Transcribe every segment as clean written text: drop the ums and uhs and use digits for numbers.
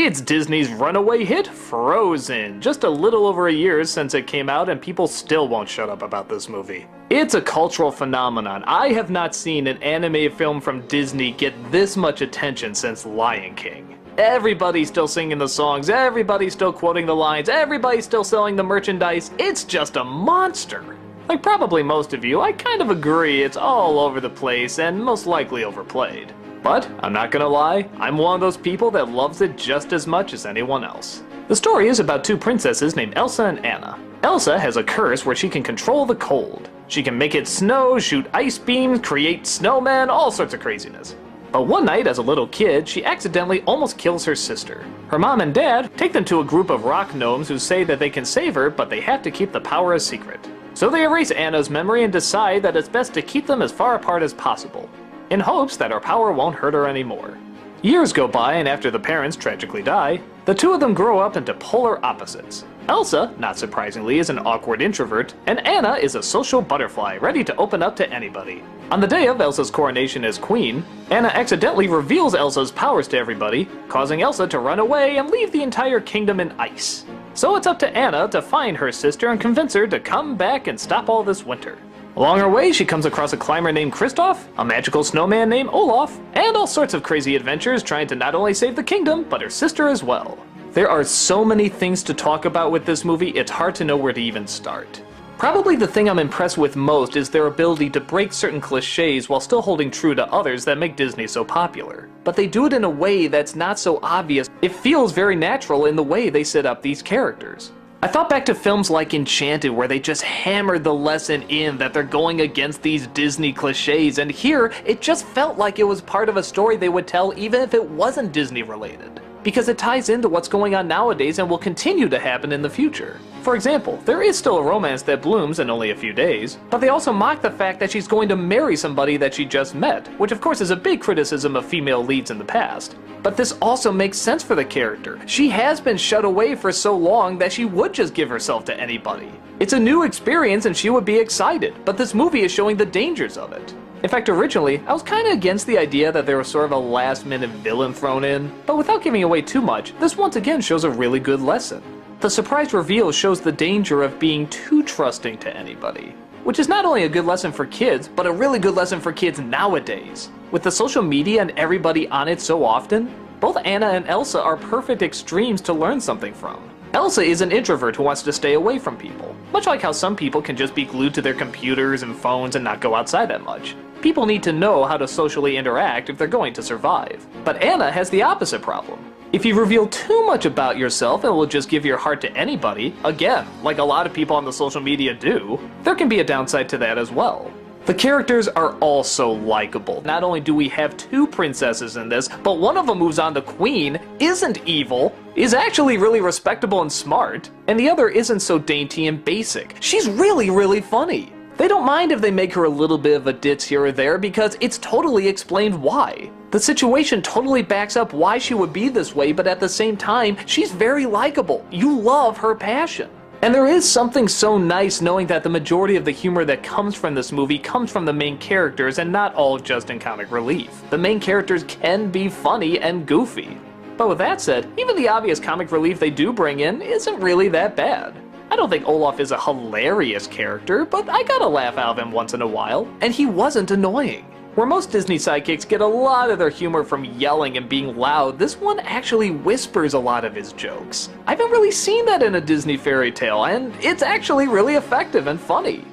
It's Disney's runaway hit, Frozen. Just a little over a year since it came out and people still won't shut up about this movie. It's a cultural phenomenon. I have not seen an animated film from Disney get this much attention since Lion King. Everybody's still singing the songs, everybody's still quoting the lines, everybody's still selling the merchandise. It's just a monster. Like probably most of you, I kind of agree it's all over the place and most likely overplayed. But, I'm not gonna lie, I'm one of those people that loves it just as much as anyone else. The story is about two princesses named Elsa and Anna. Elsa has a curse where she can control the cold. She can make it snow, shoot ice beams, create snowmen, all sorts of craziness. But one night as a little kid, she accidentally almost kills her sister. Her mom and dad take them to a group of rock gnomes who say that they can save her, but they have to keep the power a secret. So they erase Anna's memory and decide that it's best to keep them as far apart as possible, in hopes that her power won't hurt her anymore. Years go by, and after the parents tragically die, the two of them grow up into polar opposites. Elsa, not surprisingly, is an awkward introvert, and Anna is a social butterfly, ready to open up to anybody. On the day of Elsa's coronation as queen, Anna accidentally reveals Elsa's powers to everybody, causing Elsa to run away and leave the entire kingdom in ice. So it's up to Anna to find her sister and convince her to come back and stop all this winter. Along her way, she comes across a climber named Kristoff, a magical snowman named Olaf, and all sorts of crazy adventures trying to not only save the kingdom, but her sister as well. There are so many things to talk about with this movie, it's hard to know where to even start. Probably the thing I'm impressed with most is their ability to break certain cliches while still holding true to others that make Disney so popular. But they do it in a way that's not so obvious. It feels very natural in the way they set up these characters. I thought back to films like Enchanted where they just hammered the lesson in that they're going against these Disney cliches, and here it just felt like it was part of a story they would tell even if it wasn't Disney related. Because it ties into what's going on nowadays and will continue to happen in the future. For example, there is still a romance that blooms in only a few days, but they also mock the fact that she's going to marry somebody that she just met, which of course is a big criticism of female leads in the past. But this also makes sense for the character. She has been shut away for so long that she would just give herself to anybody. It's a new experience and she would be excited, but this movie is showing the dangers of it. In fact, originally, I was kinda against the idea that there was sort of a last-minute villain thrown in, but without giving away too much, this once again shows a really good lesson. The surprise reveal shows the danger of being too trusting to anybody, which is not only a good lesson for kids, but a really good lesson for kids nowadays. With the social media and everybody on it so often, both Anna and Elsa are perfect extremes to learn something from. Elsa is an introvert who wants to stay away from people, much like how some people can just be glued to their computers and phones and not go outside that much. People need to know how to socially interact if they're going to survive. But Anna has the opposite problem. If you reveal too much about yourself and will just give your heart to anybody, again, like a lot of people on the social media do, there can be a downside to that as well. The characters are also likable. Not only do we have two princesses in this, but one of them moves on to queen, isn't evil, is actually really respectable and smart, and the other isn't so dainty and basic. She's really funny. They don't mind if they make her a little bit of a ditz here or there because it's totally explained why. The situation totally backs up why she would be this way, but at the same time, she's very likable. You love her passion. And there is something so nice knowing that the majority of the humor that comes from this movie comes from the main characters and not all just in comic relief. The main characters can be funny and goofy. But with that said, even the obvious comic relief they do bring in isn't really that bad. I don't think Olaf is a hilarious character, but I got a laugh out of him once in a while, and he wasn't annoying. Where most Disney sidekicks get a lot of their humor from yelling and being loud, this one actually whispers a lot of his jokes. I haven't really seen that in a Disney fairy tale, and it's actually really effective and funny.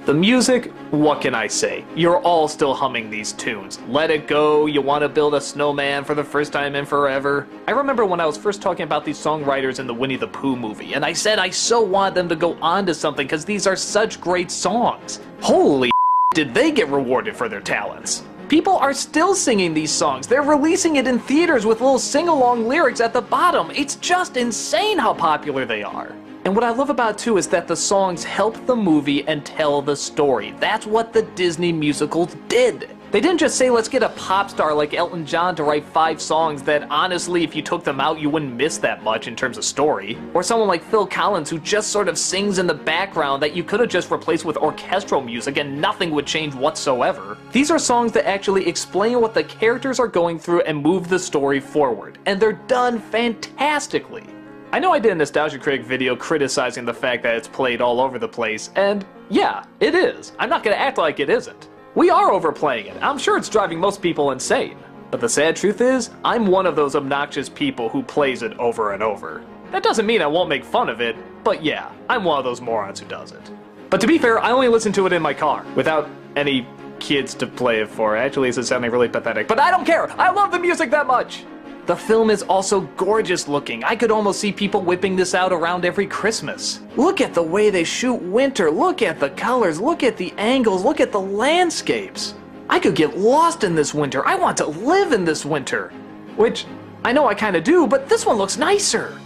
The music, what can I say? You're all still humming these tunes. Let It Go, You Want to Build a Snowman for the First Time in Forever. I remember when I was first talking about these songwriters in the Winnie the Pooh movie, and I said I so want them to go on to something because these are such great songs. Holy did they get rewarded for their talents. People are still singing these songs. They're releasing it in theaters with little sing-along lyrics at the bottom. It's just insane how popular they are. And what I love about it too is that the songs help the movie and tell the story. That's what the Disney musicals did. They didn't just say let's get a pop star like Elton John to write 5 songs that honestly if you took them out you wouldn't miss that much in terms of story. Or someone like Phil Collins who just sort of sings in the background that you could have just replaced with orchestral music and nothing would change whatsoever. These are songs that actually explain what the characters are going through and move the story forward. And they're done fantastically. I know I did a Nostalgia Critic video criticizing the fact that it's played all over the place, and yeah, it is. I'm not gonna act like it isn't. We are overplaying it. I'm sure it's driving most people insane. But the sad truth is, I'm one of those obnoxious people who plays it over and over. That doesn't mean I won't make fun of it, but yeah, I'm one of those morons who does it. But to be fair, I only listen to it in my car, without any kids to play it for. Actually, this is sounding really pathetic, but I don't care! I love the music that much! The film is also gorgeous looking. I could almost see people whipping this out around every Christmas. Look at the way they shoot winter, look at the colors, look at the angles, look at the landscapes. I could get lost in this winter. I want to live in this winter. Which, I know I kinda do, but this one looks nicer.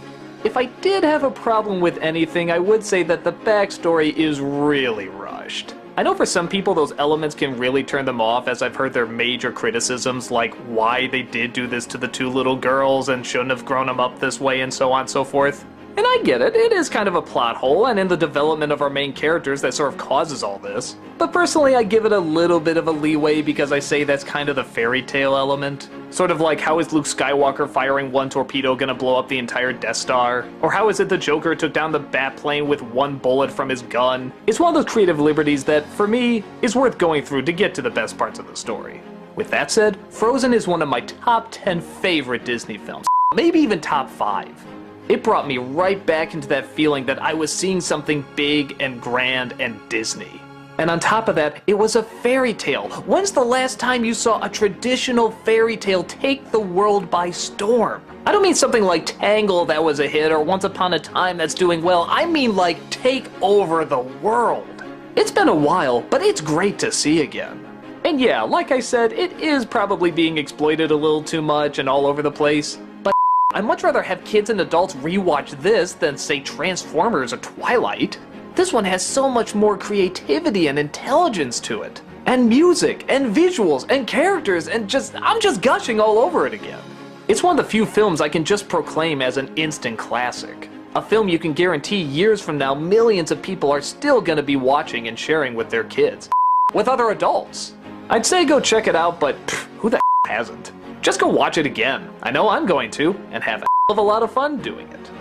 If I did have a problem with anything, I would say that the backstory is really rushed. I know for some people those elements can really turn them off, as I've heard their major criticisms like why they did do this to the 2 little girls and shouldn't have grown them up this way and so on and so forth. And I get it, it is kind of a plot hole and in the development of our main characters that sort of causes all this. But personally I give it a little bit of a leeway because I say that's kind of the fairy tale element. Sort of like how is Luke Skywalker firing 1 torpedo gonna blow up the entire Death Star? Or how is it the Joker took down the Batplane with 1 bullet from his gun? It's one of those creative liberties that, for me, is worth going through to get to the best parts of the story. With that said, Frozen is one of my top 10 favorite Disney films, maybe even top 5. It brought me right back into that feeling that I was seeing something big and grand and Disney. And on top of that, it was a fairy tale. When's the last time you saw a traditional fairy tale take the world by storm? I don't mean something like Tangled that was a hit or Once Upon a Time that's doing well. I mean like take over the world. It's been a while, but it's great to see again. And yeah, like I said, it is probably being exploited a little too much and all over the place. But I'd much rather have kids and adults rewatch this than, say, Transformers or Twilight. This one has so much more creativity and intelligence to it. And music, and visuals, and characters, and I'm just gushing all over it again. It's one of the few films I can just proclaim as an instant classic. A film you can guarantee years from now millions of people are still gonna be watching and sharing with their kids. With other adults. I'd say go check it out, but who the hasn't? Just go watch it again. I know I'm going to, and have a lot of fun doing it.